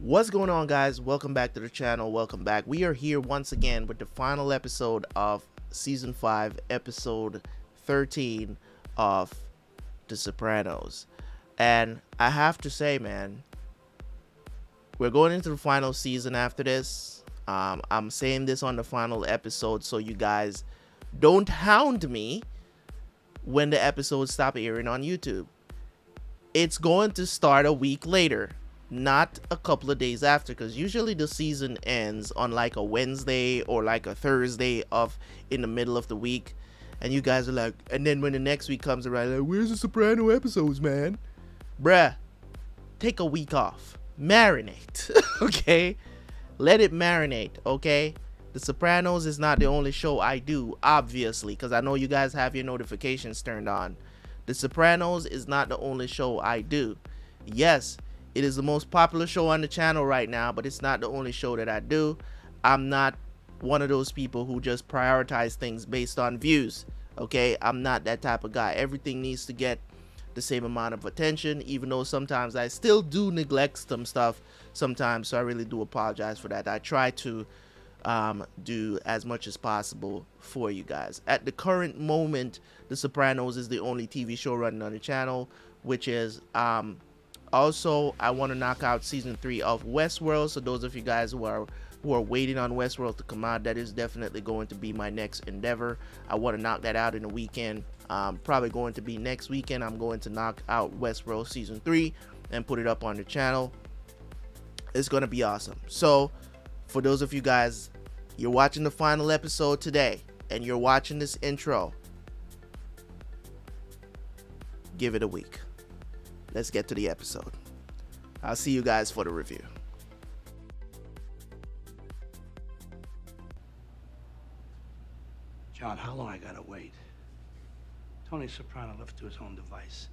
What's going on, guys? Welcome back to the channel. Welcome back. We are here once again with the final episode of season 5, episode 13 of The Sopranos. And I have to say, man, we're going into the final season after this. I'm saying this on the final episode so you guys don't hound me when the episodes stop airing on YouTube. It's going to start a week later, not a couple of days after, because usually the season ends on like a Wednesday or like a Thursday of in the middle of the week, and you guys are like, and then when the next week comes around, like, where's the Soprano episodes, man? Bruh, take a week off, marinate. Okay, let it marinate. Okay, The Sopranos is not the only show I do, obviously, because I know you guys have your notifications turned on. The Sopranos is not the only show I do. Yes, it is the most popular show on the channel right now, but it's not the only show that I do. I'm not one of those people who just prioritize things based on views. Okay, I'm not that type of guy. Everything needs to get the same amount of attention, even though sometimes I still do neglect some stuff sometimes, so I really do apologize for that. I try to do as much as possible for you guys. At the current moment, The Sopranos is the only TV show running on the channel, which is also, I want to knock out season 3 of Westworld. So those of you guys who are waiting on Westworld to come out, that is definitely going to be my next endeavor. I want to knock that out in a weekend. Probably going to be next weekend. I'm going to knock out Westworld season 3 and put it up on the channel. It's going to be awesome. So for those of you guys, you're watching the final episode today and you're watching this intro, give it a week. Let's get to the episode. I'll see you guys for the review. John, how long I gotta wait? Tony Soprano, left to his own device,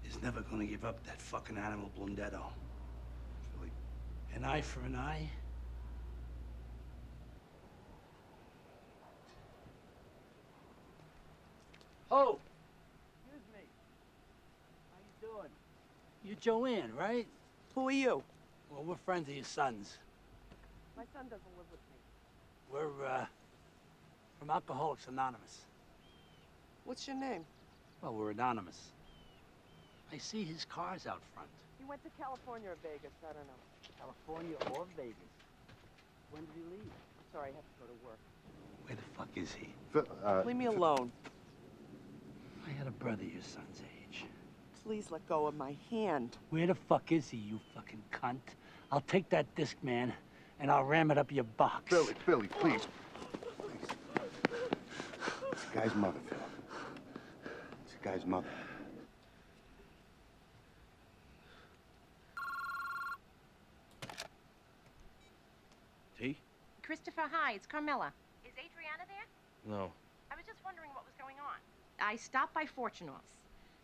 is never gonna give up that fucking animal Blundetto. Really? An eye for an eye? Oh! Excuse me. How you doing? You're Joanne, right? Who are you? Well, we're friends of your son's. My son doesn't live with me. We're, from Alcoholics Anonymous. What's your name? Well, we're anonymous. I see his car's out front. He went to California or Vegas, I don't know. California or Vegas. When did he leave? Sorry, I have to go to work. Where the fuck is he? Leave me alone. I had a brother your son's age. Please let go of my hand. Where the fuck is he, you fucking cunt? I'll take that disc, man, and I'll ram it up your box. Billy, please. Please. It's the guy's mother, Phil. It's the guy's mother. T? Christopher, hi, it's Carmela. Is Adriana there? No. I was just wondering what was going on. I stopped by Fortunoff's.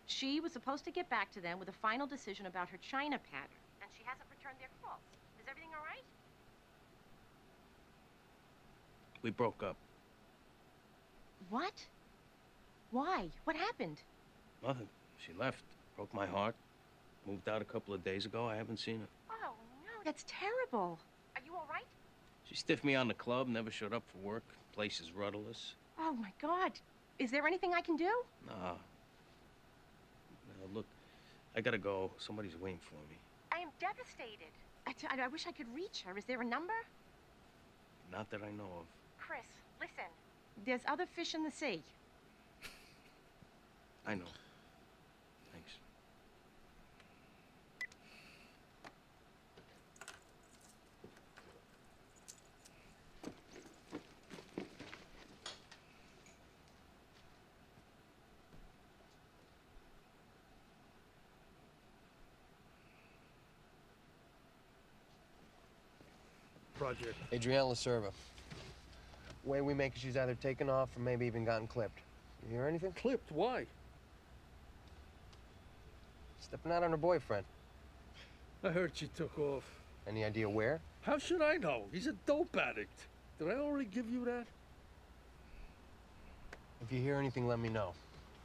She was supposed to get back to them with a final decision about her China pattern, and she hasn't returned their calls. Is everything all right? We broke up. What? Why? What happened? Nothing. She left. Broke my heart. Moved out a couple of days ago. I haven't seen her. Oh, no, that's terrible. Are you all right? She stiffed me on the club, never showed up for work. Place is rudderless. Oh, my God. Is there anything I can do? Nah. No, look, I gotta go. Somebody's waiting for me. I am devastated. I wish I could reach her. Is there a number? Not that I know of. Chris, listen. There's other fish in the sea. I know. Thanks. Project. Adriana Lacerva. Way we make it, she's either taken off or maybe even gotten clipped. You hear anything? Clipped? Why? Stepping out on her boyfriend. I heard she took off. Any idea where? How should I know? He's a dope addict. Did I already give you that? If you hear anything, let me know.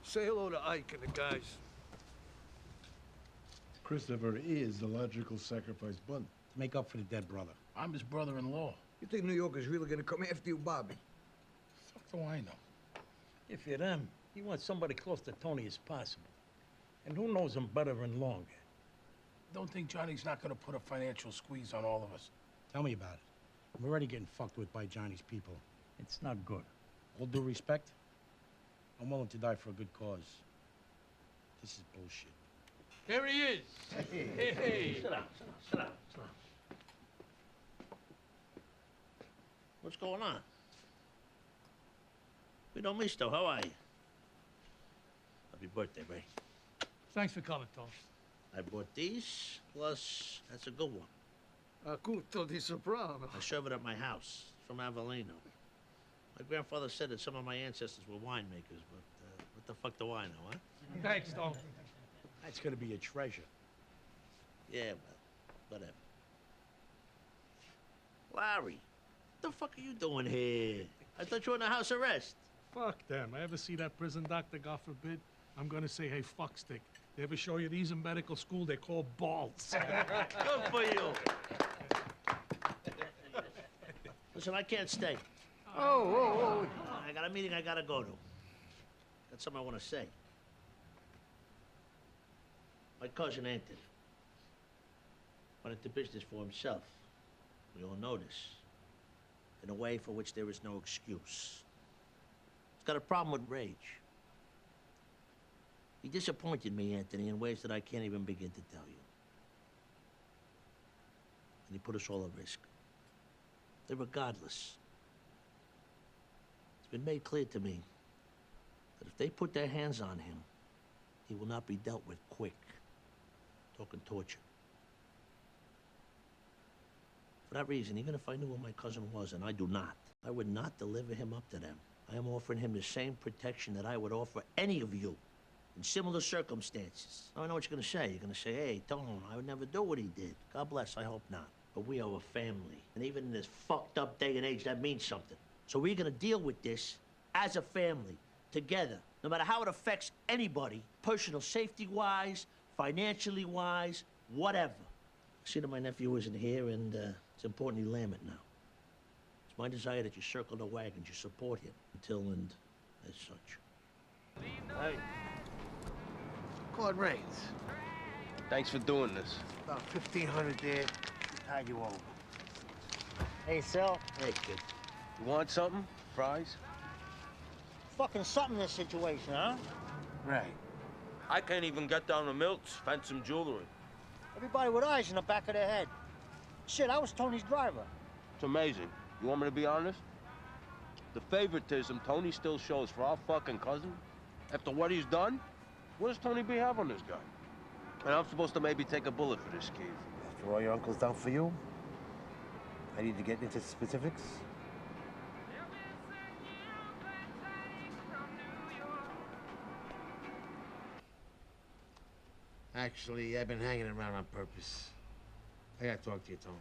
Say hello to Ike and the guys. Christopher is the logical sacrifice bun. to make up for the dead brother. I'm his brother-in-law. You think New York is really gonna come after you, Bobby? Fuck do I know? If you're them, you want somebody close to Tony as possible. And who knows him better and longer? Don't think Johnny's not gonna put a financial squeeze on all of us. Tell me about it. I'm already getting fucked with by Johnny's people. It's not good. All due respect, I'm willing to die for a good cause. This is bullshit. There he is. Hey. Sit down. What's going on? We don't miss though. How are you? Happy birthday, Ray. Thanks for coming, Tom. I bought these, plus that's a good one. Acuto di Soprano. I serve it at my house from Avellino. My grandfather said that some of my ancestors were winemakers, but what the fuck do I know, huh? Thanks, Tom. That's gonna be a treasure. Yeah, well, whatever. Larry, what the fuck are you doing here? I thought you were under house arrest. Fuck them. I ever see that prison doctor, God forbid, I'm gonna say, hey, fuckstick. They ever show you these in medical school? They're called balls. Good for you. Listen, I can't stay. Oh. I got a meeting I gotta go to. Got something I want to say. My cousin Anthony went into business for himself. We all know this. In a way for which there is no excuse. He's got a problem with rage. He disappointed me, Anthony, in ways that I can't even begin to tell you. And he put us all at risk. Irregardless, it's been made clear to me that if they put their hands on him, he will not be dealt with quick. Talking torture. For that reason, even if I knew who my cousin was, and I do not, I would not deliver him up to them. I am offering him the same protection that I would offer any of you in similar circumstances. Now, I know what you're gonna say. You're gonna say, hey, Tom, I would never do what he did. God bless, I hope not. But we are a family. And even in this fucked up day and age, that means something. So we're gonna deal with this as a family, together. No matter how it affects anybody, personal safety-wise, financially wise, whatever. I see that my nephew isn't here, and it's important you lamb it now. It's my desire that you circle the wagons, you support him until and as such. Hey. Claude Rains. Thanks for doing this. About 1,500 there. Tide you over. Hey, Sal. Hey, kid. You want something? Fries? Fucking something in this situation, huh? Right. I can't even get down to Milt's, fence some jewelry. Everybody with eyes in the back of their head. Shit, I was Tony's driver. It's amazing. You want me to be honest? The favoritism Tony still shows for our fucking cousin, after what he's done, what does Tony B have on this guy? And I'm supposed to maybe take a bullet for this, Keith. After all your uncle's done for you, I need to get into specifics. Actually, I've been hanging around on purpose. I gotta talk to you, Tom.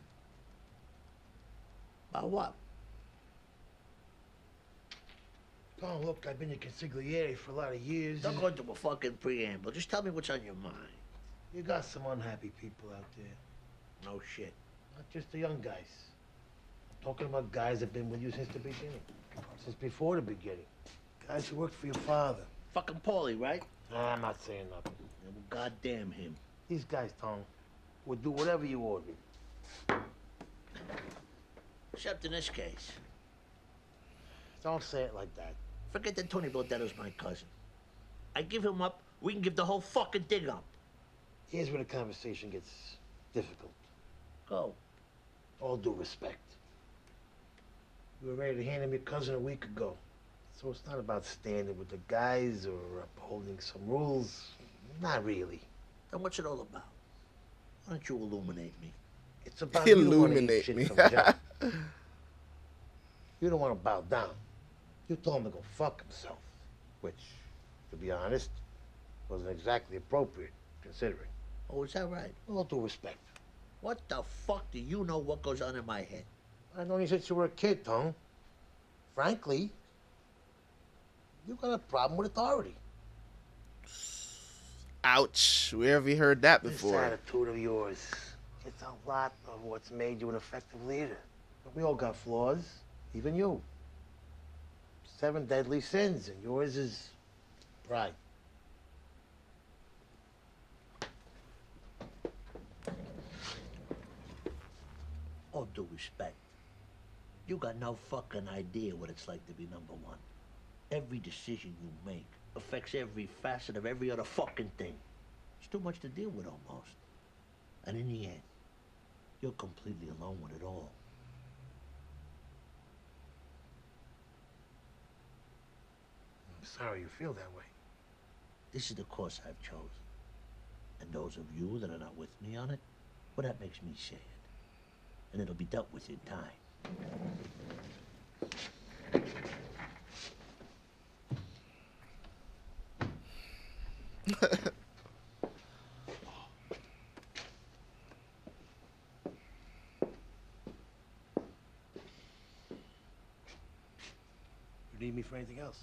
About what? Tom, look, I've been a consigliere for a lot of years. Don't go into a fucking preamble. Just tell me what's on your mind. You got some unhappy people out there. No shit. Not just the young guys. I'm talking about guys that've been with you since the beginning. Since before the beginning. Guys who worked for your father. Fucking Paulie, right? Nah, I'm not saying nothing. Yeah, well, goddamn him. These guys, Tom, would do whatever you order. Except in this case. Don't say it like that. Forget that Tony Baldetto's my cousin. I give him up, we can give the whole fucking thing up. Here's where the conversation gets difficult. Go. All due respect. You were ready to hand him your cousin a week ago. So it's not about standing with the guys or upholding some rules. Not really. Then what's it all about? Why don't you illuminate me? It's about you don't wanna eat Illuminate shit me. from Jack. You don't want to bow down. You told him to go fuck himself. Which, to be honest, wasn't exactly appropriate, considering. Oh, is that right? All due respect. What the fuck do you know what goes on in my head? I know you since you were a kid, Tom. Frankly, you got a problem with authority. Ouch. Where have you heard that This before? attitude of yours It's a lot of what's made you an effective leader. But we all got flaws, even you. 7 deadly sins, and yours is pride. All due respect, you got no fucking idea what it's like to be number one. Every decision you make affects every facet of every other fucking thing. It's too much to deal with almost. And in the end, you're completely alone with it all. I'm sorry you feel that way. This is the course I've chosen. And those of you that are not with me on it, well, that makes me sad. And it'll be dealt with in time. You need me for anything else?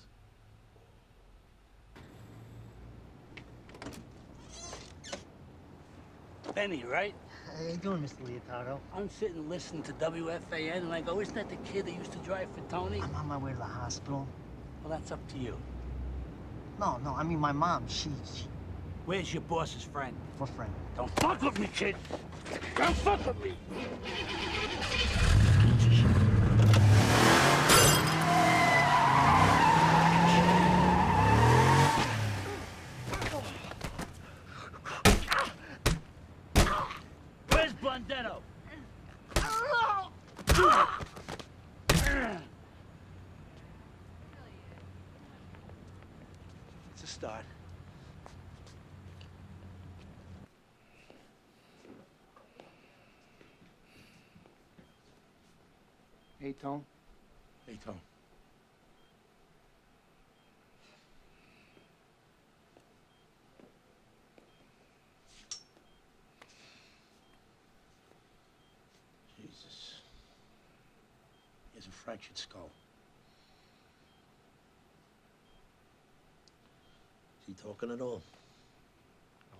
Benny, right? How you doing, Mr. Leotardo? I'm sitting listening to WFAN, and I go, isn't that the kid that used to drive for Tony? I'm on my way to the hospital. Well, that's up to you. No, I mean my mom, she Where's your boss's friend? for friend. Don't fuck with me, kid! Don't fuck with me! Where's Blondetto? It's a start. Hey, Tone. Hey, Tom. Jesus. He has a fractured skull. Is he talking at all?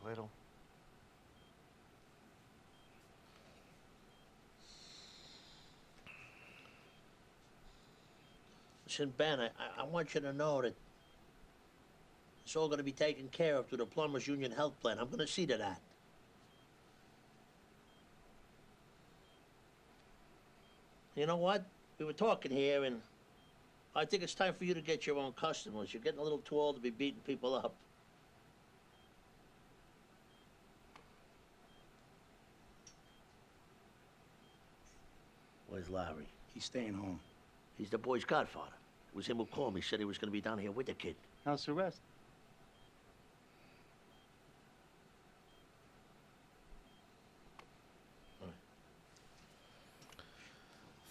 A little. Listen, Ben, I want you to know that it's all going to be taken care of through the Plumbers Union Health Plan. I'm going to see to that. You know what? We were talking here, and I think it's time for you to get your own customers. You're getting a little too old to be beating people up. Where's Larry? He's staying home. He's the boy's godfather. It was him who called me, said he was going to be down here with the kid. House arrest.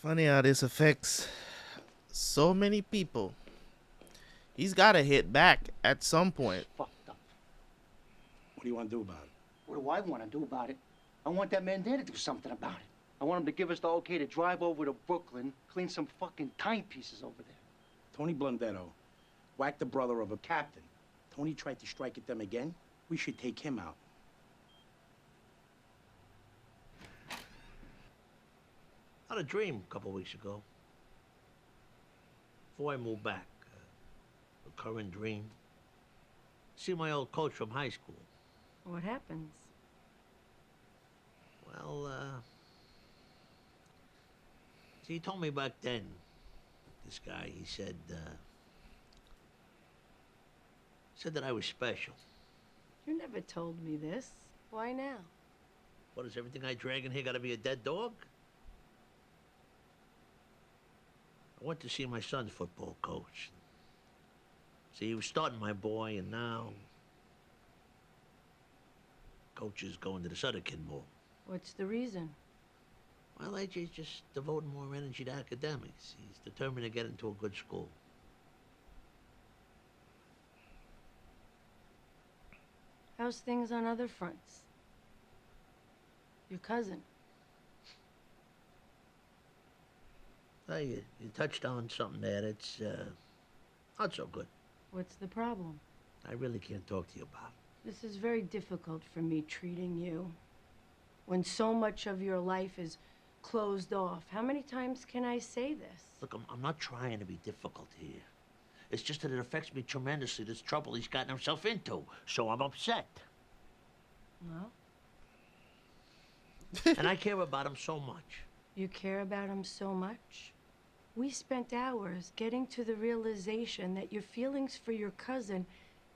Funny how this affects so many people. He's got to hit back at some point. Fucked up. What do you want to do about it? What do I want to do about it? I want that man there to do something about it. I want him to give us the okay to drive over to Brooklyn, clean some fucking timepieces over there. Tony Blondetto whacked the brother of a captain. Tony tried to strike at them again. We should take him out. I had a dream a couple weeks ago. Before I moved back. A current dream. See my old coach from high school. What happens? Well, see, he told me back then, this guy, he said that I was special. You never told me this. Why now? What, is everything I drag in here got to be a dead dog? I went to see my son's football coach. See, he was starting my boy, and now coach is going to this other kid more. What's the reason? Well, AJ's just devoting more energy to academics. He's determined to get into a good school. How's things on other fronts? Your cousin. Well, you touched on something there that's not so good. What's the problem? I really can't talk to you about it. This is very difficult for me treating you. when so much of your life is closed off. How many times can I say this? Look, I'm not trying to be difficult here. It's just that it affects me tremendously, this trouble he's gotten himself into. So I'm upset. Well? And I care about him so much. You care about him so much? We spent hours getting to the realization that your feelings for your cousin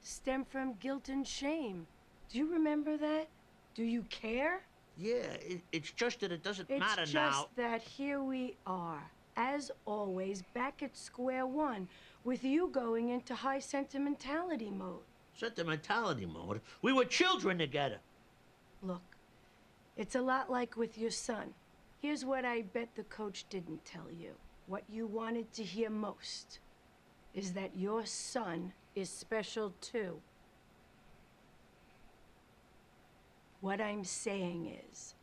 stem from guilt and shame. Do you remember that? Do you care? Yeah, it's just that it doesn't matter It's now. just that here we are, as always, back at square one, with you going into high sentimentality mode. Sentimentality mode? We were children together. Look, it's a lot like with your son. Here's what I bet the coach didn't tell you. What you wanted to hear most is that your son is special too. What I'm saying is,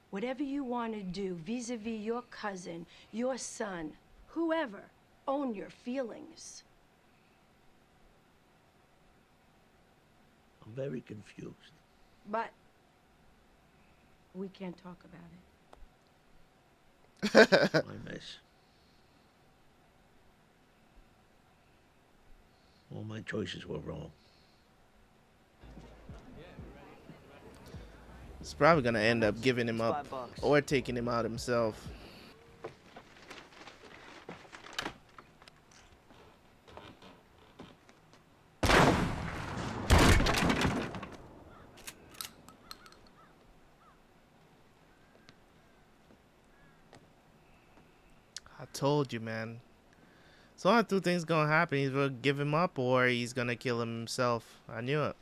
whatever you want to do vis-a-vis your cousin, your son, whoever, own your feelings. I'm very confused. But we can't talk about it. My miss. All my choices were wrong. He's probably gonna end up giving him up or taking him out himself. I told you, man. So one of two things gonna happen. He's gonna give him up or he's gonna kill him himself. I knew it.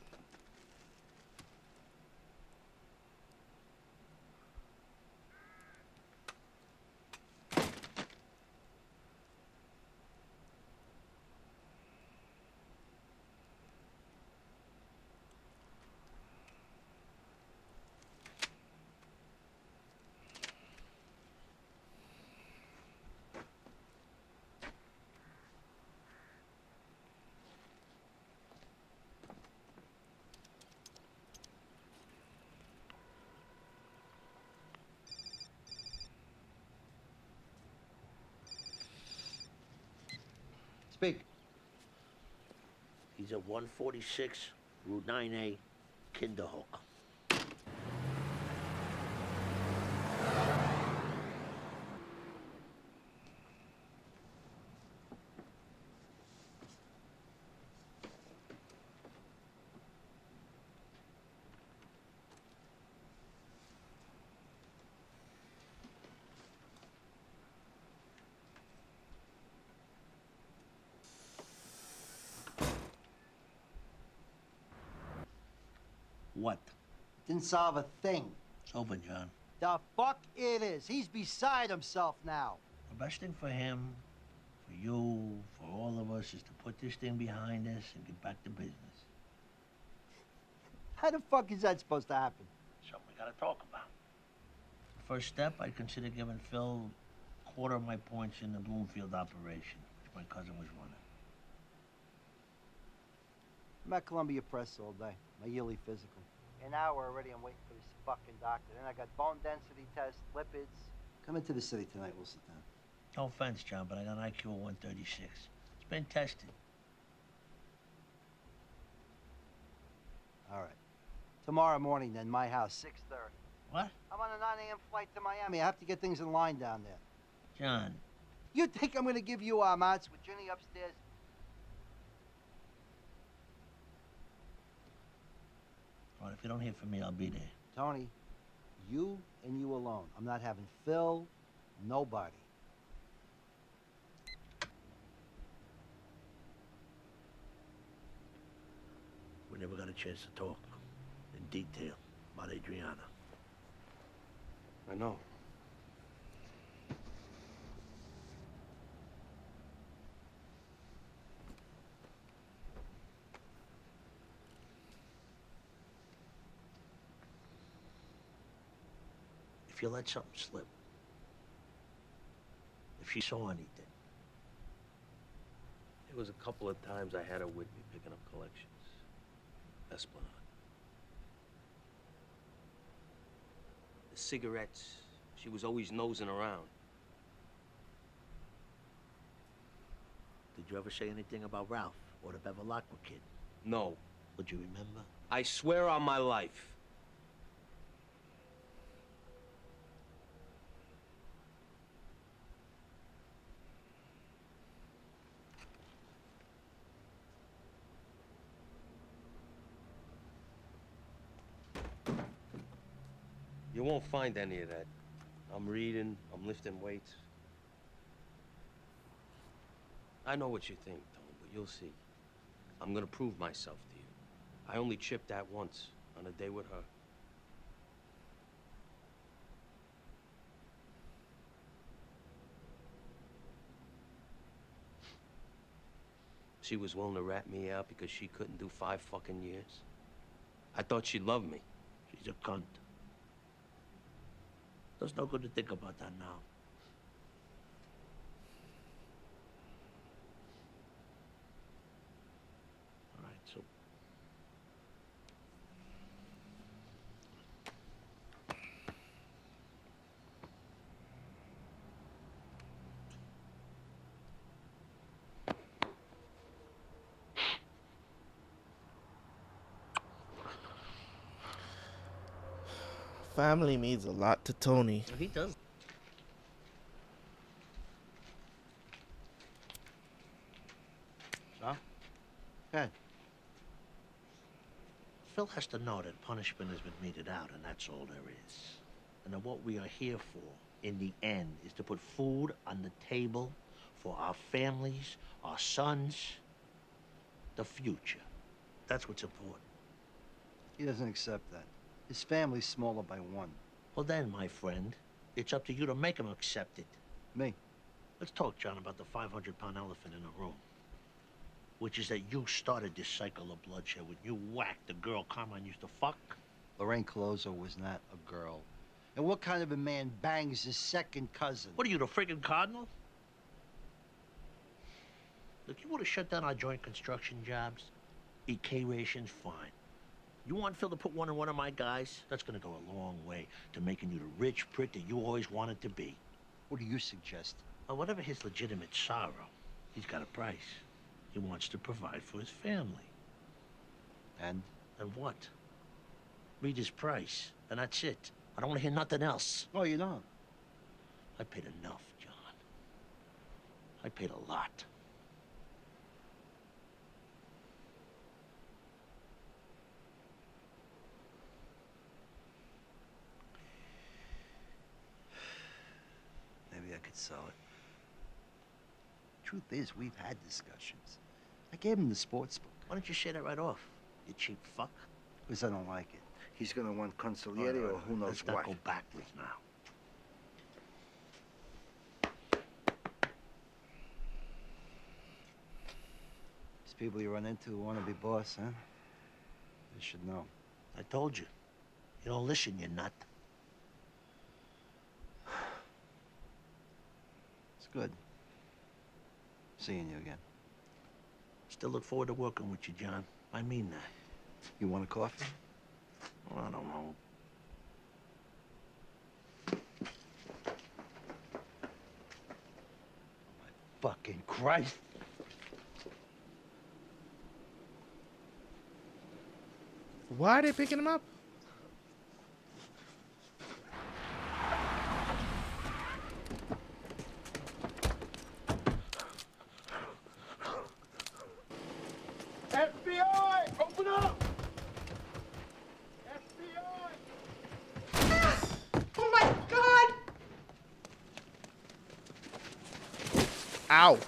Speak. He's at 146 Route 9A, Kinderhook. What? Didn't solve a thing. It's over, John. The fuck it is. He's beside himself now. The best thing for him, for you, for all of us, is to put this thing behind us and get back to business. How the fuck is that supposed to happen? Something we gotta talk about. First step, I'd consider giving Phil a quarter of my points in the Bloomfield operation, which my cousin was running. I'm at Columbia Press all day. My yearly physical. An hour already, I'm waiting for this fucking doctor. Then I got bone density test, lipids. Come into the city tonight, we'll sit down. No offense, John, but I got an IQ of 136. It's been tested. All right. Tomorrow morning, then, my house, 6:30. What? I'm on a 9 a.m. flight to Miami. I have to get things in line down there. John. You think I'm gonna give you mats with Ginny upstairs? All right, if you don't hear from me, I'll be there. Tony, you and you alone. I'm not having Phil, nobody. We never got a chance to talk in detail about Adriana. I know. If you let something slip, if she saw anything. It was a couple of times I had her with me picking up collections. Esplanade. The cigarettes. She was always nosing around. Did you ever say anything about Ralph or the Bevilacqua kid? No. Would you remember? I swear on my life. You won't find any of that. I'm reading, I'm lifting weights. I know what you think, Tone, but you'll see. I'm gonna prove myself to you. I only chipped that once, on a day with her. She was willing to rat me out because she couldn't do 5 fucking years. I thought she loved me. She's a cunt. Does no good to think about that now. All right, so... Family means a lot to Tony. He does. So? Good. Phil has to know that punishment has been meted out, and that's all there is. And that what we are here for, in the end, is to put food on the table for our families, our sons, the future. That's what's important. He doesn't accept that. His family's smaller by 1. Well then, my friend, it's up to you to make him accept it. Me? Let's talk, John, about the 500-pound elephant in the room. Which is that you started this cycle of bloodshed when you whacked the girl Carmine used to fuck. Lorraine Colozo was not a girl. And what kind of a man bangs his second cousin? What are you, the friggin' cardinal? Look, you want to shut down our joint construction jobs? EK rations, fine. You want Phil to put one in one of my guys? That's gonna go a long way to making you the rich prick that you always wanted to be. What do you suggest? Well, whatever his legitimate sorrow, he's got a price. He wants to provide for his family. And? And what? Read his price, and that's it. I don't want to hear nothing else. Oh, you don't? I paid enough, John. I paid a lot. Maybe I could sell it. Truth is, we've had discussions. I gave him the sports book. Why don't you say that right off, you cheap fuck? Because I don't like it. He's gonna want consigliere or who knows Let's what. not go backwards now. These people you run into who want to be boss, huh? They should know. I told you. You don't listen, you nut. It's good. Seeing you again. Still look forward to working with you, John. I mean that. You want a coffee? Well, I don't know. Fucking Christ. Why are they picking him up? FBI! Open up! FBI! Oh my God! Ow.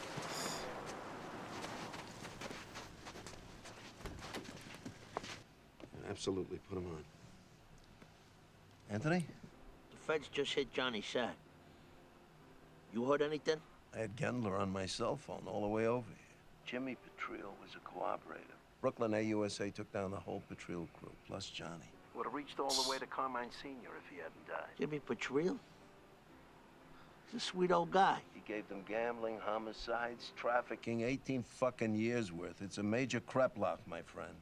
Absolutely, put him on. Anthony? The feds just hit Johnny's sack. You heard anything? I had Gendler on my cell phone all the way over here. Jimmy Petriel was a cooperator. Brooklyn AUSA took down the whole Petriel crew, plus Johnny. Would have reached all the way to Carmine Sr. if he hadn't died. Jimmy Petriel? He's a sweet old guy. He gave them gambling, homicides, trafficking, 18 fucking years worth. It's a major crap lock, my friend.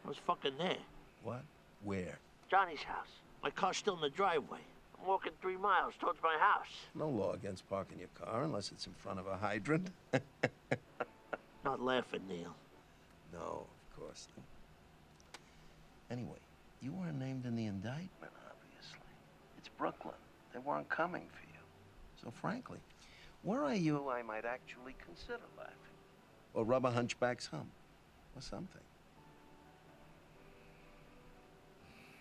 I was fucking there. What? Where? Johnny's house. My car's still in the driveway. I'm walking 3 miles towards my house. No law against parking your car unless it's in front of a hydrant. Not laughing, Neil. No, of course not. Anyway, you weren't named in the indictment, obviously. It's Brooklyn. They weren't coming for you. So frankly, were I you, I might actually consider laughing. Or rub a hunchback's hump. Or something.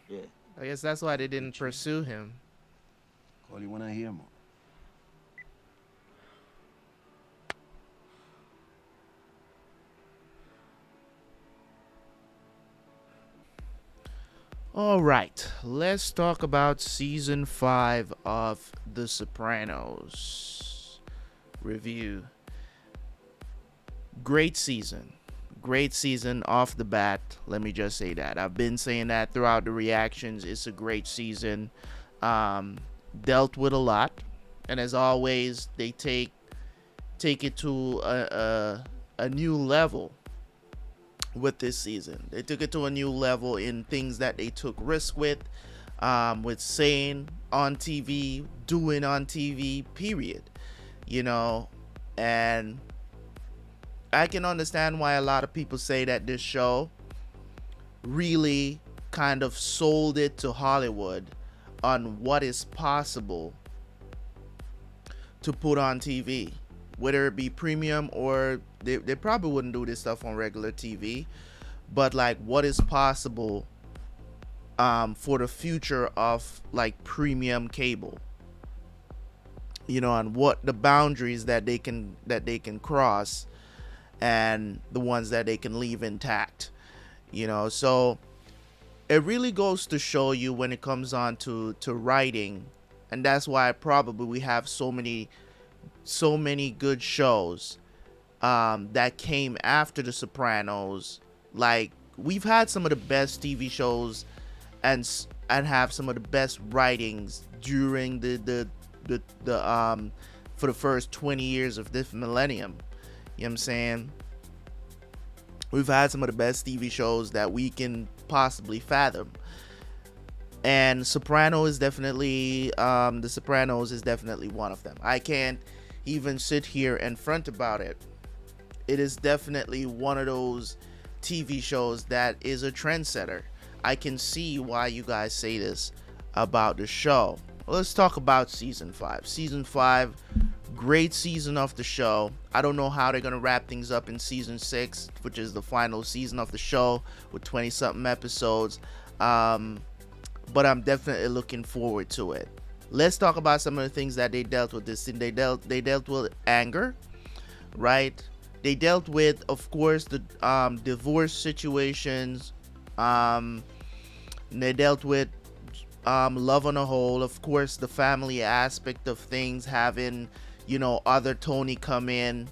Yeah. I guess that's why they didn't pursue him. Call you when I hear more. All right, let's talk about season 5 of The Sopranos review. Great season off the bat. Let me just say that. I've been saying that throughout the reactions. It's a great season. Dealt with a lot, and as always, they take it to a new level. With this season, they took it to a new level in things that they took risk with saying on TV, doing on TV, period. You know, and I can understand why a lot of people say that this show really kind of sold it to Hollywood on what is possible to put on TV. Whether it be premium or they probably wouldn't do this stuff on regular TV, but like what is possible for the future of like premium cable, you know, and what the boundaries that they can cross and the ones that they can leave intact, you know. So it really goes to show you when it comes on to writing, and that's why probably we have so many good shows that came after The Sopranos. Like, we've had some of the best TV shows and have some of the best writings during the for the first 20 years of this millennium. You know what I'm saying? We've had some of the best TV shows that we can possibly fathom. And Soprano is definitely The Sopranos is definitely one of them. I can't even sit here and front about it. It is definitely one of those TV shows that is a trendsetter. I can see why you guys say this about the show. Let's talk about season 5. Season 5, great season of the show. I don't know how they're gonna wrap things up in season 6, which is the final season of the show with 20-something episodes. But I'm definitely looking forward to it. Let's talk about some of the things that they dealt with this scene. They dealt with anger, right? They dealt with, of course, the divorce situations. They dealt with love on a whole. Of course, the family aspect of things, having, you know, other Tony come in,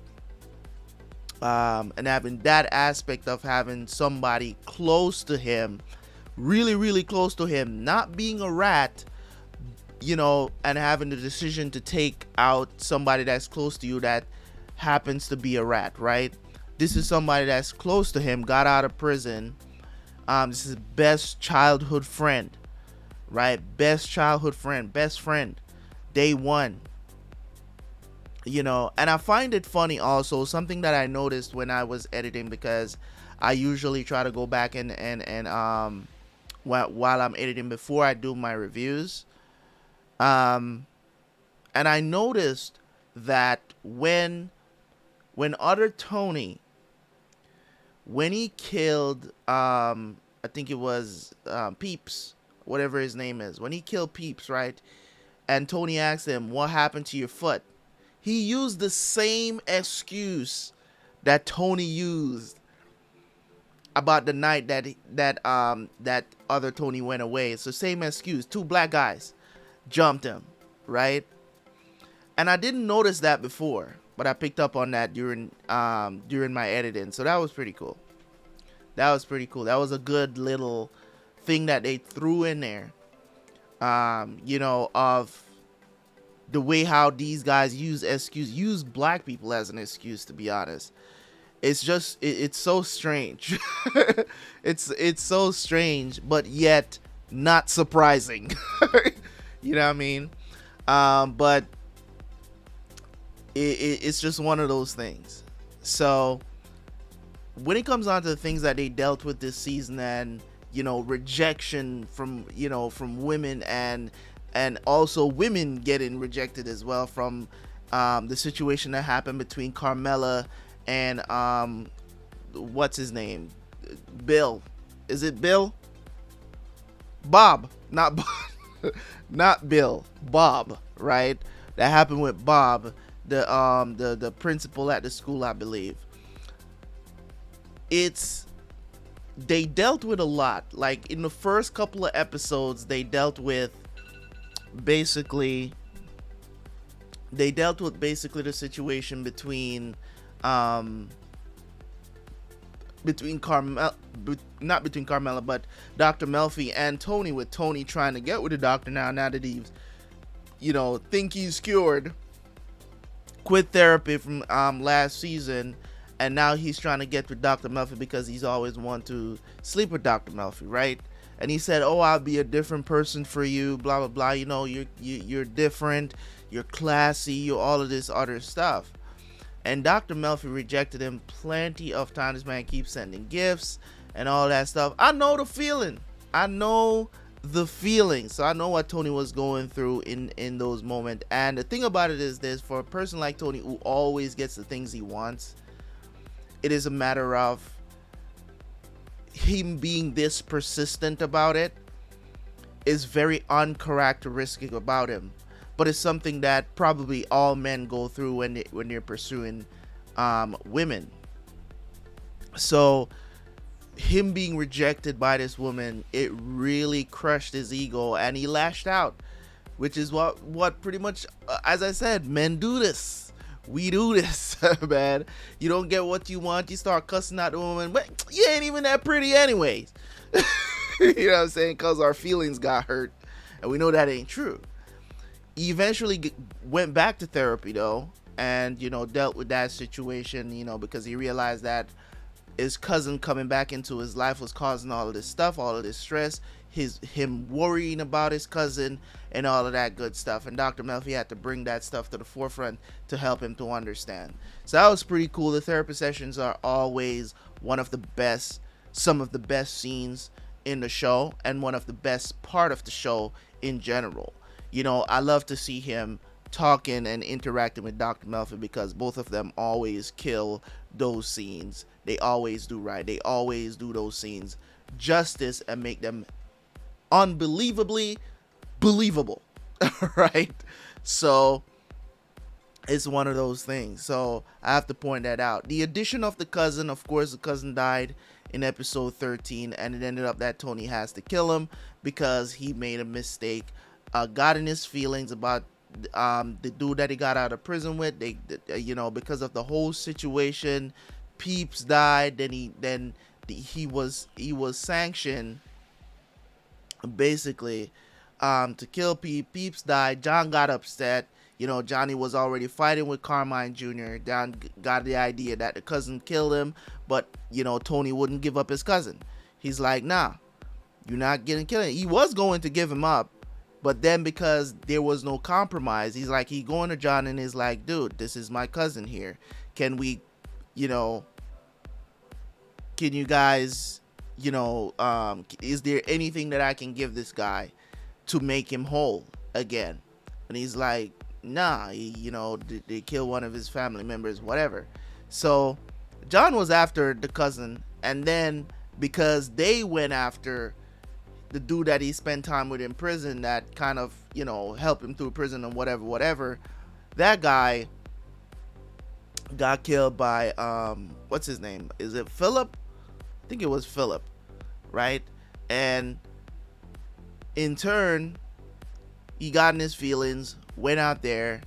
and having that aspect of having somebody close to him, really, really close to him, not being a rat, you know, and having the decision to take out somebody that's close to you that happens to be a rat, right? This is somebody that's close to him, got out of prison. This is best childhood friend, right? Best childhood friend, best friend, day one. You know, and I find it funny also, something that I noticed when I was editing, because I usually try to go back and while I'm editing before I do my reviews. And I noticed that when other Tony, when he killed, I think it was Peeps, whatever his name is, when he killed Peeps, right? And Tony asked him, "What happened to your foot?" He used the same excuse that Tony used about the night that other Tony went away. It's the same excuse. Two black guys jumped him, right? And I didn't notice that before, but I picked up on that during my editing. So that was pretty cool. That was pretty cool. That was a good little thing that they threw in there. You know, of the way how these guys use black people as an excuse, to be honest. It's just it's so strange. it's so strange, but yet not surprising. You know what I mean? But it's just one of those things. So when it comes on to the things that they dealt with this season, and rejection from from women, and also women getting rejected as well, from the situation that happened between Carmela and what's his name, Bill. Is it Bill? Bob, not Bob. Not Bill, Bob, right? That happened with Bob, the principal at the school, I believe. They dealt with a lot. Like in the first couple of episodes, they dealt with basically the situation between Carmela, not between Carmela, but Dr. Melfi and Tony, with Tony trying to get with the doctor now that he's, think he's cured, quit therapy from last season, and now he's trying to get with Dr. Melfi because he's always wanted to sleep with Dr. Melfi, right? And he said, "Oh, I'll be a different person for you, blah blah blah. You're different, you're classy, you're all of this other stuff." And Dr. Melfi rejected him plenty of times. This man keeps sending gifts and all that stuff. I know the feeling. So I know what Tony was going through in those moments. And the thing about it is this: for a person like Tony, who always gets the things he wants, it is a matter of him being this persistent about it is very uncharacteristic about him. But it's something that probably all men go through when they're pursuing women. So him being rejected by this woman, it really crushed his ego, and he lashed out, which is what pretty much, as I said, men do this. We do this, man. You don't get what you want, you start cussing out the woman, but you ain't even that pretty anyways. You know what I'm saying? Because our feelings got hurt, and we know that ain't true. He eventually went back to therapy though, and dealt with that situation, because he realized that his cousin coming back into his life was causing all of this stuff, all of this stress, him worrying about his cousin and all of that good stuff. And Dr. Melfi had to bring that stuff to the forefront to help him to understand. So that was pretty cool. The therapy sessions are always some of the best scenes in the show, and one of the best part of the show in general. I love to see him talking and interacting with Dr. Melfi, because both of them always kill those scenes. They always do right. They always do those scenes justice and make them unbelievably believable. Right? So it's one of those things. So I have to point that out. The addition of the cousin, of course, the cousin died in episode 13, and it ended up that Tony has to kill him because he made a mistake. Got in his feelings about the dude that he got out of prison with. Because of the whole situation, Peeps died. Then he was sanctioned basically to kill Peeps died. John got upset. Johnny was already fighting with Carmine Jr. John got the idea that the cousin killed him, but Tony wouldn't give up his cousin. He's like, nah, you're not getting killed. He was going to give him up, but then because there was no compromise, he's going to John and is like, dude, this is my cousin here. Can we, can you guys, is there anything that I can give this guy to make him whole again? And he's like, nah, they kill one of his family members, whatever. So John was after the cousin, and then because they went after the dude that he spent time with in prison, that kind of helped him through prison and whatever, that guy got killed by what's his name, is it Philip? I think it was Philip, right? And in turn, he got in his feelings, went out there,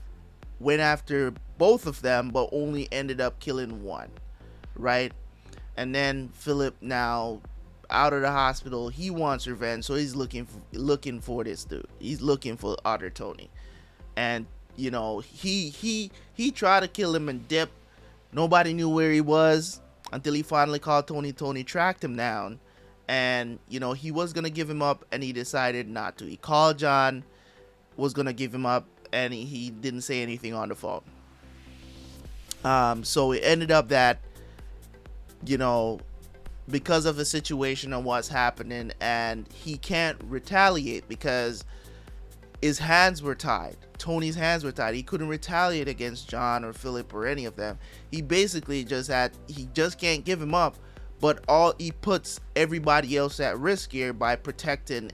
went after both of them, but only ended up killing one, right? And then Philip, now out of the hospital, he wants revenge, so he's looking for this dude. He's looking for other Tony, and he tried to kill him and dip. Nobody knew where he was until he finally called Tony. Tony tracked him down, and he was gonna give him up, and he decided not to. He called John, was gonna give him up, and he didn't say anything on the phone. So it ended up that because of the situation and what's happening, and he can't retaliate because his hands were tied. Tony's hands were tied. He couldn't retaliate against John or Philip or any of them. He basically he just can't give him up, but he puts everybody else at risk here by protecting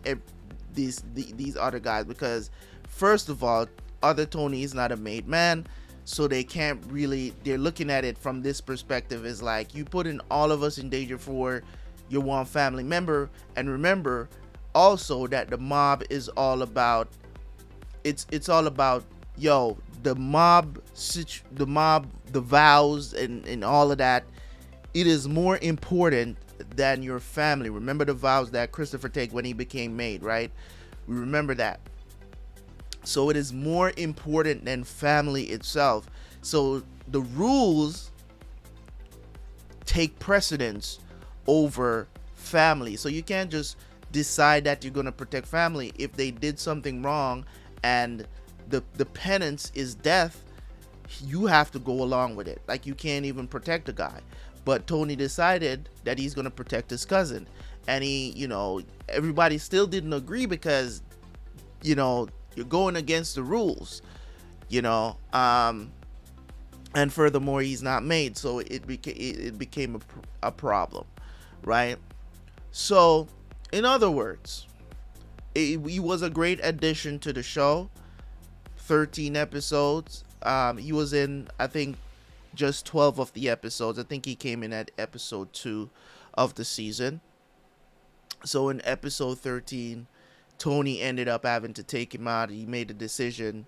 these other guys, because first of all, other Tony is not a made man, so they can't really, they're looking at it from this perspective is like, you putting all of us in danger for your one family member. And remember also that the mob is all about, it's all about the mob, the vows and all of that. It is more important than your family. Remember the vows that Christopher take when he became made, right? We remember that. So it is more important than family itself. So the rules take precedence over family. So you can't just decide that you're going to protect family. If they did something wrong and the penance is death, you have to go along with it. Like, you can't even protect a guy. But Tony decided that he's going to protect his cousin. And everybody still didn't agree because, you're going against the rules, and furthermore, he's not made, so it became a problem, right? So, in other words, he was a great addition to the show. 13 episodes. He was in, I think, just 12 of the episodes. I think he came in at episode 2 of the season. So in episode 13, Tony ended up having to take him out. He made a decision,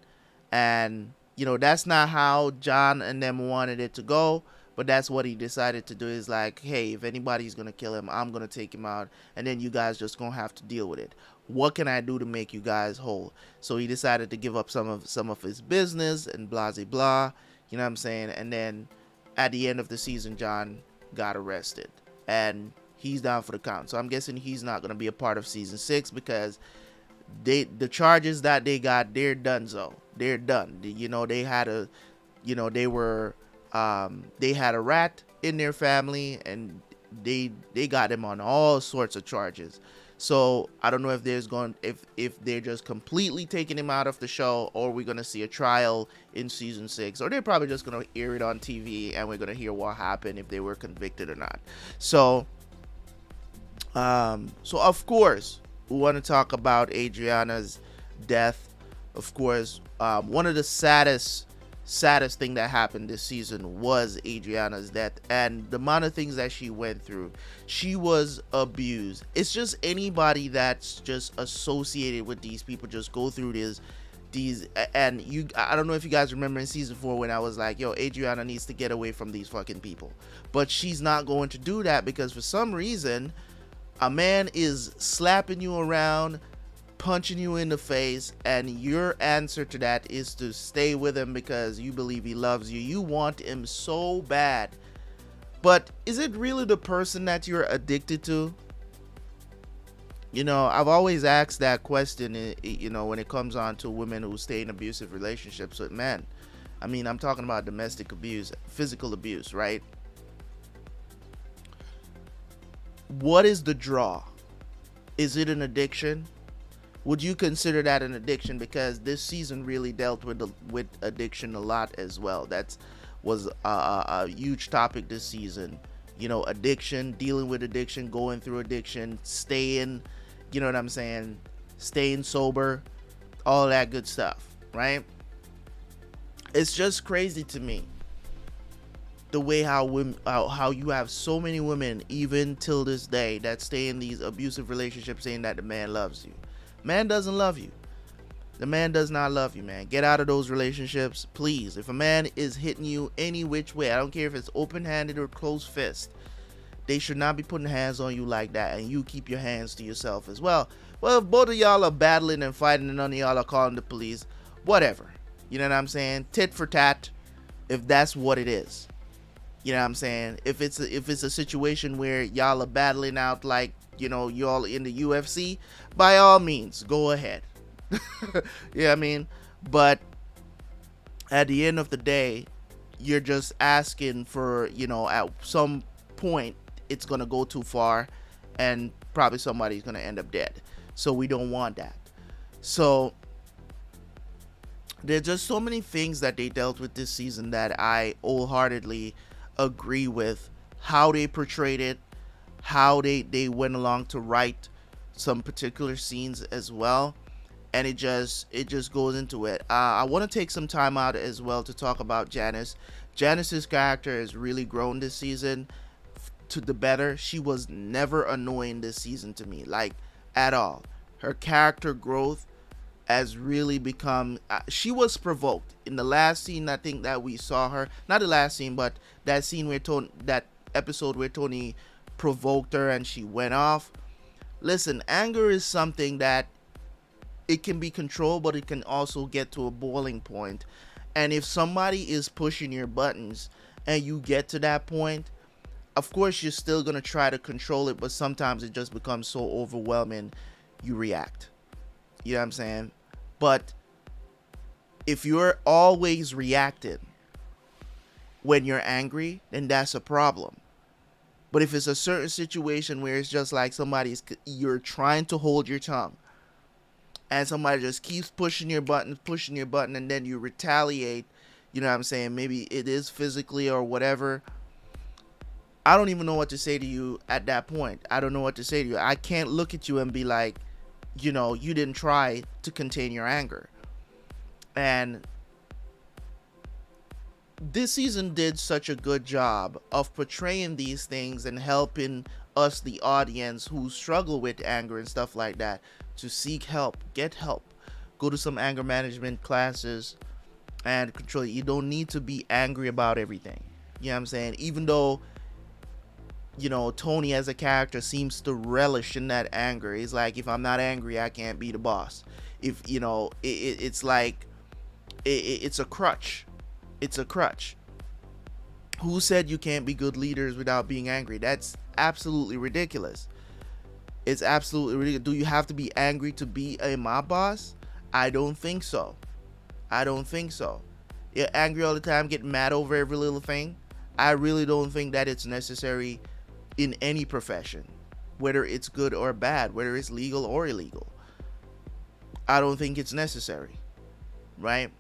and that's not how John and them wanted it to go, but that's what he decided to do. Is like, hey, if anybody's gonna kill him, I'm gonna take him out, and then you guys just gonna have to deal with it. What can I do to make you guys whole? So he decided to give up some of his business and blah blah blah. You know what I'm saying? And then at the end of the season, John got arrested, and he's down for the count. So I'm guessing he's not going to be a part of season 6 because the charges that they got, they're donezo. They're done. They had they had a rat in their family, and they got him on all sorts of charges. So I don't know if if they're just completely taking him out of the show, or we're gonna see a trial in season 6, or they're probably just gonna air it on TV and we're gonna hear what happened, if they were convicted or not. So of course we want to talk about Adriana's death. Of course, one of the saddest thing that happened this season was Adriana's death, and the amount of things that she went through. She was abused. It's just anybody that's just associated with these people just go through these, and I don't know if you guys remember in season 4 when I was like, yo, Adriana needs to get away from these fucking people, but she's not going to do that because for some reason a man is slapping you around, punching you in the face, and your answer to that is to stay with him because you believe he loves you. You want him so bad. But is it really the person that you're addicted to? I've always asked that question, when it comes on to women who stay in abusive relationships with men. I mean, I'm talking about domestic abuse, physical abuse, right? What is the draw? Is it an addiction? Would you consider that an addiction? Because this season really dealt with addiction a lot as well. That was a huge topic this season. Addiction, dealing with addiction, going through addiction, staying, you know what I'm saying, staying sober, all that good stuff, right? It's just crazy to me the way how you have so many women, even till this day, that stay in these abusive relationships saying that the man loves you. Man doesn't love you. The man does not love you, man. Get out of those relationships, please. If a man is hitting you any which way, I don't care if it's open-handed or closed fist, they should not be putting hands on you like that, and you keep your hands to yourself as well. Well, if both of y'all are battling and fighting and none of y'all are calling the police, whatever. You know what I'm saying? Tit for tat, if that's what it is. You know what I'm saying? If it's a situation where y'all are battling out like, you know, y'all in the UFC, by all means, go ahead. Yeah, I mean, but at the end of the day, you're just asking for, you know, at some point it's gonna go too far, and probably somebody's gonna end up dead. So we don't want that. So there's just so many things that they dealt with this season that I wholeheartedly agree with how they portrayed it, how they went along to write some particular scenes as well, and it just goes into it. I want to take some time out as well to talk about Janice. Janice's character has really grown this season to the better. She was never annoying this season to me, like, at all. Her character growth has really become, she was provoked in the last scene. I think that we saw her, not the last scene, but that scene where that episode where Tony provoked her and she went off. Listen, anger is something that it can be controlled, but it can also get to a boiling point. And if somebody is pushing your buttons and you get to that point, of course you're still going to try to control it, but sometimes it just becomes so overwhelming you react. You know what I'm saying? But if you're always reacting when you're angry, then that's a problem. But if it's a certain situation where it's just like you're trying to hold your tongue and somebody just keeps pushing your button, and then you retaliate, you know what I'm saying? Maybe it is physically or whatever. I don't even know what to say to you at that point. I don't know what to say to you. I can't look at you and be like, you know, you didn't try to contain your anger. And this season did such a good job of portraying these things and helping us, the audience who struggle with anger and stuff like that, to seek help, get help, go to some anger management classes and control it. You don't need to be angry about everything. You know what I'm saying? Even though, you know, Tony as a character seems to relish in that anger. He's like, if I'm not angry, I can't be the boss. If, you know, it's like, it's a crutch. It's a crutch. Who said you can't be good leaders without being angry? That's absolutely ridiculous. It's absolutely ridiculous. Do you have to be angry to be a mob boss? I don't think so. I don't think so. You're angry all the time, getting mad over every little thing. I really don't think that it's necessary in any profession, whether it's good or bad, whether it's legal or illegal. I don't think it's necessary, right?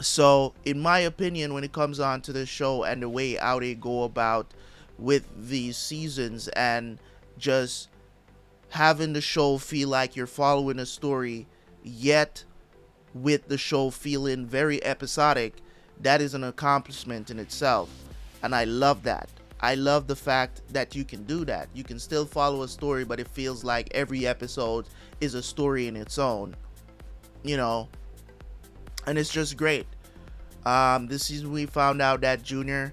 So in my opinion, when it comes on to the show and the way how they go about with these seasons and just having the show feel like you're following a story, yet with the show feeling very episodic, that is an accomplishment in itself. And I love that. I love the fact that you can do that. You can still follow a story, but it feels like every episode is a story in its own, you know, and it's just great. This season we found out that Junior,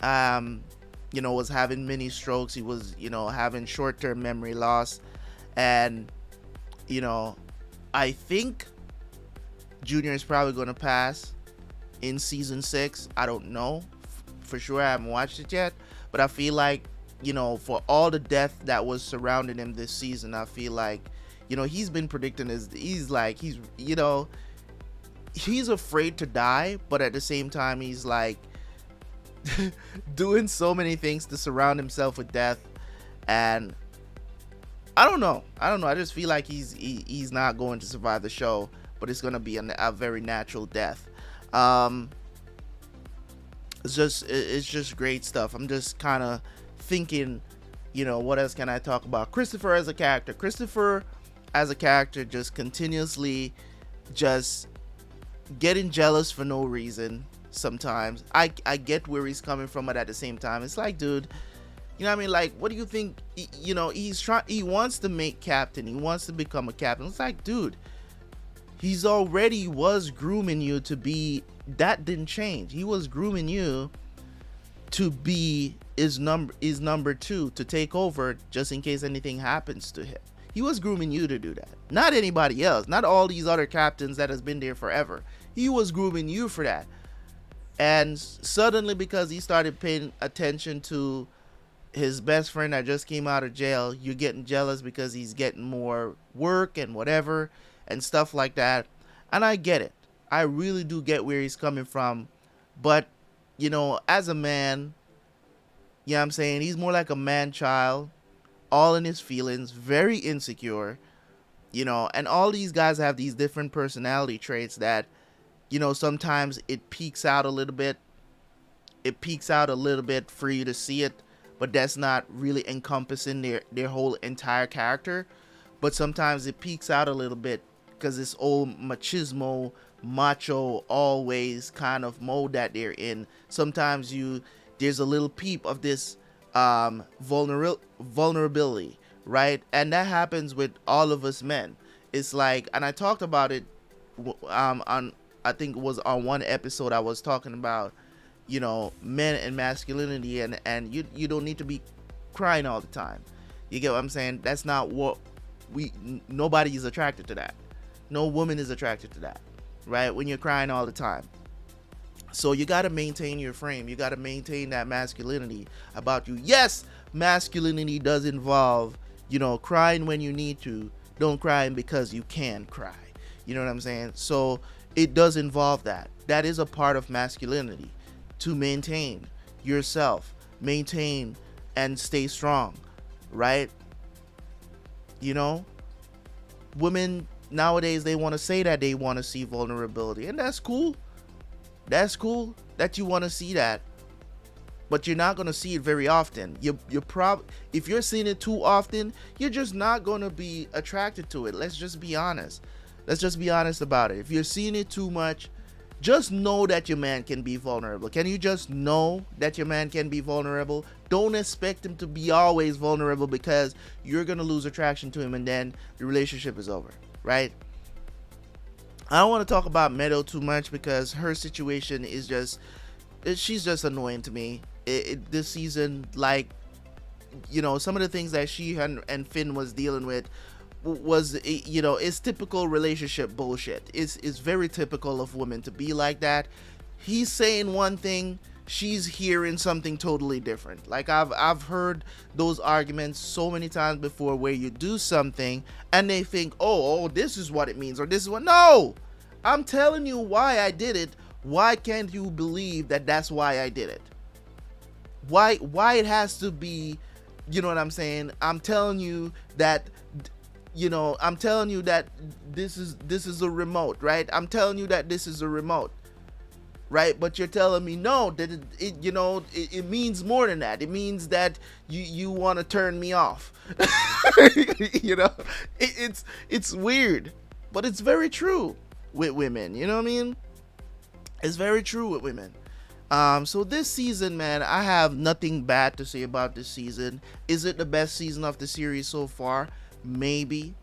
you know, was having mini strokes. He was, you know, having short-term memory loss, and, you know, I think Junior is probably going to pass in season 6. I don't know for sure. I haven't watched it yet, but I feel like, you know, for all the death that was surrounding him this season, I feel like, you know, he's been predicting he's you know, he's afraid to die, but at the same time he's like doing so many things to surround himself with death. And I don't know. I just feel like he's not going to survive the show, but it's going to be a very natural death. It's just great stuff. I'm just kind of thinking, you know, what else can I talk about? Christopher as a character. Christopher as a character just continuously just getting jealous for no reason sometimes. I get where he's coming from, but at the same time, it's like, dude, you know what I mean? Like, what do you think? You know, he wants to make captain. He wants to become a captain. It's like, dude, he's already was grooming you to be, that didn't change. He was grooming you to be his number 2, to take over just in case anything happens to him. He was grooming you to do that, not anybody else, not all these other captains that has been there forever. He was grooming you for that. And suddenly, because he started paying attention to his best friend that just came out of jail, you're getting jealous because he's getting more work and whatever and stuff like that. And I get it. I really do get where he's coming from. But, you know, as a man, you know what I'm saying, he's more like a man child, all in his feelings, very insecure, you know, and all these guys have these different personality traits that, you know, sometimes it peaks out a little bit. It peaks out a little bit for you to see it, but that's not really encompassing their whole entire character. But sometimes it peaks out a little bit because this old machismo, macho, always kind of mode that they're in. Sometimes there's a little peep of this vulnerability, right? And that happens with all of us men. It's like, and I talked about it on, I think it was on one episode I was talking about, you know, men and masculinity, and you don't need to be crying all the time. You get what I'm saying? That's not what nobody is attracted to that. No woman is attracted to that, right? When you're crying all the time. So you got to maintain your frame. You got to maintain that masculinity about you. Yes, masculinity does involve, you know, crying when you need to. Don't cry because you can cry. You know what I'm saying? So it does involve that. That is a part of masculinity, to maintain yourself, maintain and stay strong, right? You know, women nowadays, they want to say that they want to see vulnerability, and that's cool. That's cool that you want to see that, but you're not going to see it very often. If you're seeing it too often, you're just not going to be attracted to it. Let's just be honest. Let's just be honest about it. If you're seeing it too much, just know that your man can be vulnerable. Can you just know that your man can be vulnerable? Don't expect him to be always vulnerable, because you're going to lose attraction to him and then the relationship is over, right? I don't want to talk about Meadow too much because her situation is she's just annoying to me. This season, like, you know, some of the things that she and Finn was dealing with was, you know, it's typical relationship bullshit. It's very typical of women to be like that. He's saying one thing, she's hearing something totally different. Like, I've heard those arguments so many times before, where you do something and they think, oh, this is what it means, or this is what. No, I'm telling you why I did it. Why can't you believe that that's why I did it? Why it has to be, you know what I'm saying? I'm telling you that, you know, I'm telling you that this is a remote, right? I'm telling you that this is a remote, right? But you're telling me no, that it means more than that. It means that you want to turn me off. You know, it's weird, but it's very true with women. You know what I mean? It's very true with women. So this season, man, I have nothing bad to say about this season. Is it the best season of the series so far? Maybe.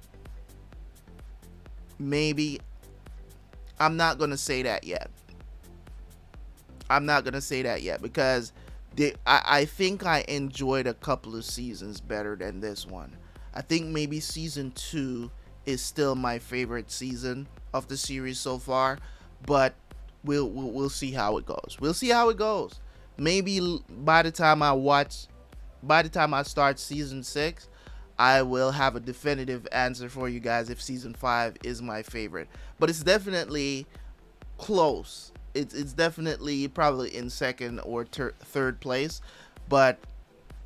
I'm not gonna say that yet. Because I think I enjoyed a couple of seasons better than this one. I think maybe season 2 is still my favorite season of the series so far, but we'll see how it goes. Maybe by the time I start season 6, I will have a definitive answer for you guys if season 5 is my favorite. But it's definitely close. It's definitely probably in second or third place, but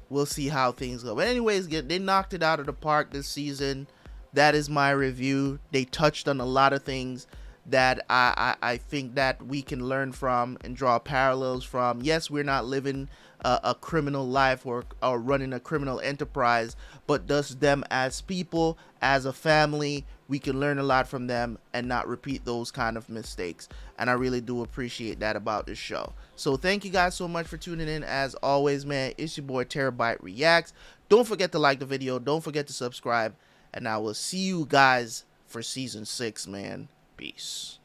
we'll see how things go. But anyways, they knocked it out of the park this season. That is my review. They touched on a lot of things that I think that we can learn from and draw parallels from. Yes, we're not living a criminal life or running a criminal enterprise, but thus them as people, as a family, we can learn a lot from them and not repeat those kind of mistakes. And I really do appreciate that about this show. So thank you guys so much for tuning in. As always, man, it's your boy Terabyt Reacts. Don't forget to like the video. Don't forget to subscribe. And I will see you guys for season 6, man. Peace.